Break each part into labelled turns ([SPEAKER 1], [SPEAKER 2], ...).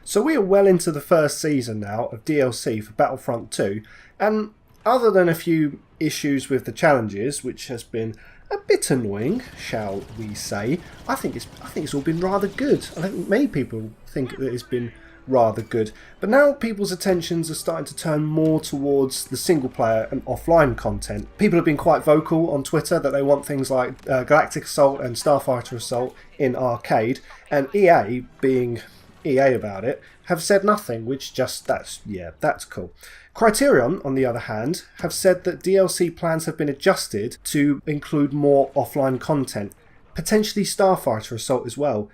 [SPEAKER 1] So we are well into the first season now of DLC for Battlefront 2, and other than a few issues with the challenges, which has been a bit annoying, shall we say, I think it's all been rather good. I think many people think that it's been rather good. But now people's attentions are starting to turn more towards the single player and offline content. People have been quite vocal on Twitter that they want things like Galactic Assault and Starfighter Assault in arcade, and EA, being EA about it, have said nothing, which that's cool. Criterion, on the other hand, have said that DLC plans have been adjusted to include more offline content, potentially Starfighter Assault as well,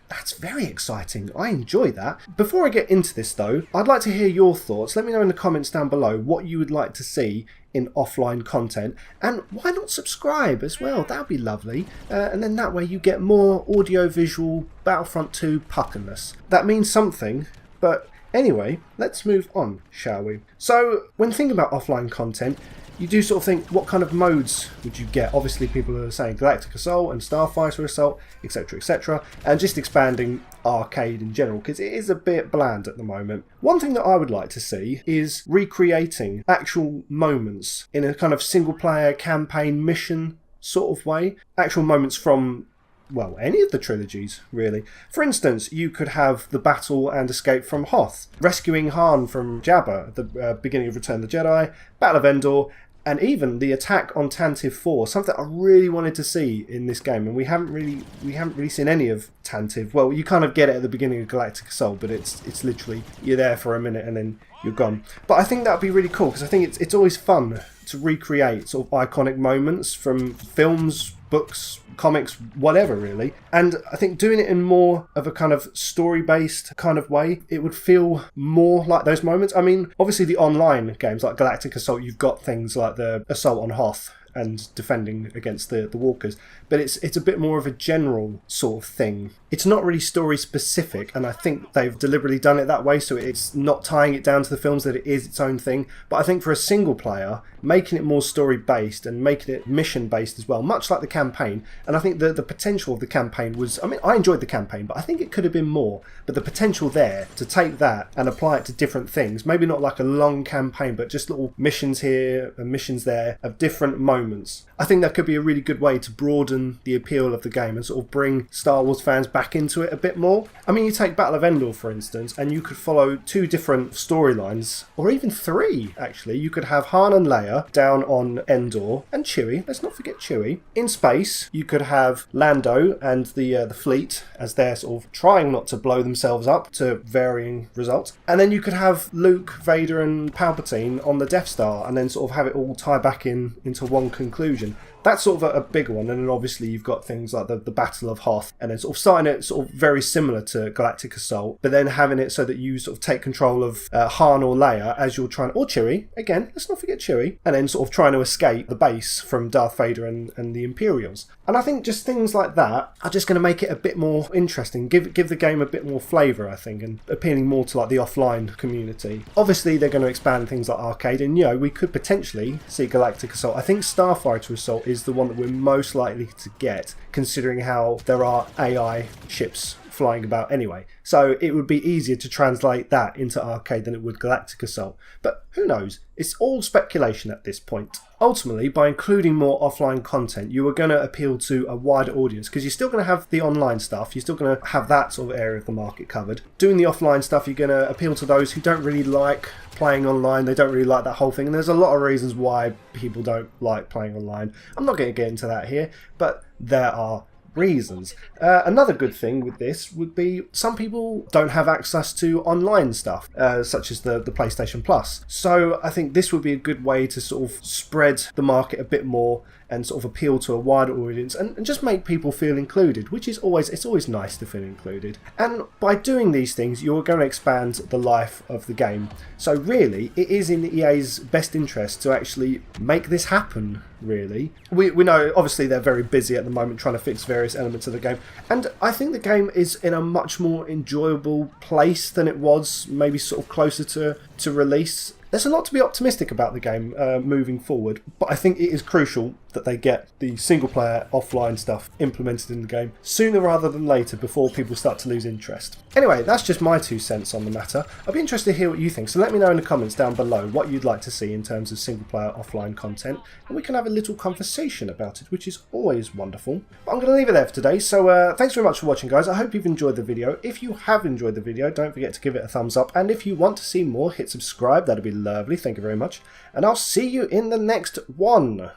[SPEAKER 1] that's very exciting. I enjoy that. Before I get into this though, I'd like to hear your thoughts. Let me know in the comments down below what you would like to see in offline content, and why not subscribe as well? That would be lovely. And then that way you get more audio-visual Battlefront 2 puckerness. That means something, but anyway, let's move on, shall we? So, when thinking about offline content, you do sort of think, what kind of modes would you get? Obviously, people are saying Galactic Assault and Starfighter Assault, etc, etc, and just expanding arcade in general, because it is a bit bland at the moment. One thing that I would like to see is recreating actual moments in a kind of single-player campaign mission sort of way. Actual moments from, well, any of the trilogies, really. For instance, you could have the battle and escape from Hoth, rescuing Han from Jabba at the beginning of Return of the Jedi, Battle of Endor, and even the attack on Tantive 4, something I really wanted to see in this game, and we haven't really seen any of Tantive. Well, you kind of get it at the beginning of Galactic Assault, but it's literally, you're there for a minute and then you're gone. But I think that would be really cool, because I think it's always fun to recreate sort of iconic moments from films, books, comics, whatever really. And I think doing it in more of a kind of story-based kind of way, it would feel more like those moments. I mean, obviously the online games like Galactic Assault, you've got things like the Assault on Hoth and defending against the walkers, but it's a bit more of a general sort of thing. It's not really story specific, and I think they've deliberately done it that way, so it's not tying it down to the films, that it is its own thing. But I think for a single player, making it more story based and making it mission based as well, much like the campaign. And I think the potential of the campaign was, I mean, I enjoyed the campaign, but I think it could have been more. But the potential there to take that and apply it to different things, maybe not like a long campaign, but just little missions here and missions there of different moments. I think that could be a really good way to broaden the appeal of the game and sort of bring Star Wars fans back into it a bit more. I mean, you take Battle of Endor, for instance, and you could follow 2 different storylines, or even 3, actually. You could have Han and Leia down on Endor, and Chewie, let's not forget Chewie. In space, you could have Lando and the fleet, as they're sort of trying not to blow themselves up to varying results. And then you could have Luke, Vader and Palpatine on the Death Star, and then sort of have it all tie back into one conclusion. That's sort of a big one. And then obviously you've got things like the Battle of Hoth, and then sort of starting it sort of very similar to Galactic Assault, but then having it so that you sort of take control of Han or Leia as you're trying, or Chewie, again, let's not forget Chewie, and then sort of trying to escape the base from Darth Vader and the Imperials. And I think just things like that are just going to make it a bit more interesting, give the game a bit more flavour, I think, and appealing more to like the offline community. Obviously they're going to expand things like arcade, and we could potentially see Galactic Assault. I think Starfighter Assault is the one that we're most likely to get, considering how there are AI ships flying about anyway. So it would be easier to translate that into arcade than it would Galactic Assault. But who knows? It's all speculation at this point. Ultimately, by including more offline content, you are going to appeal to a wider audience, because you're still going to have the online stuff, you're still going to have that sort of area of the market covered. Doing the offline stuff, you're going to appeal to those who don't really like playing online, they don't really like that whole thing, and there's a lot of reasons why people don't like playing online. I'm not going to get into that here, but there are reasons. Another good thing with this would be some people don't have access to online stuff, such as the PlayStation Plus. So I think this would be a good way to sort of spread the market a bit more and sort of appeal to a wider audience and just make people feel included, which is always nice to feel included. And by doing these things, you're going to expand the life of the game. So really, it is in EA's best interest to actually make this happen, really. We know, obviously, they're very busy at the moment trying to fix various elements of the game, and I think the game is in a much more enjoyable place than it was maybe sort of closer to release. There's a lot to be optimistic about the game moving forward, but I think it is crucial that they get the single-player offline stuff implemented in the game sooner rather than later before people start to lose interest. Anyway, that's just my 2 cents on the matter. I'd be interested to hear what you think, so let me know in the comments down below what you'd like to see in terms of single-player offline content, and we can have a little conversation about it, which is always wonderful. But I'm going to leave it there for today, so thanks very much for watching, guys. I hope you've enjoyed the video. If you have enjoyed the video, don't forget to give it a thumbs up, and if you want to see more, hit subscribe. That'd be lovely. Thank you very much, and I'll see you in the next one.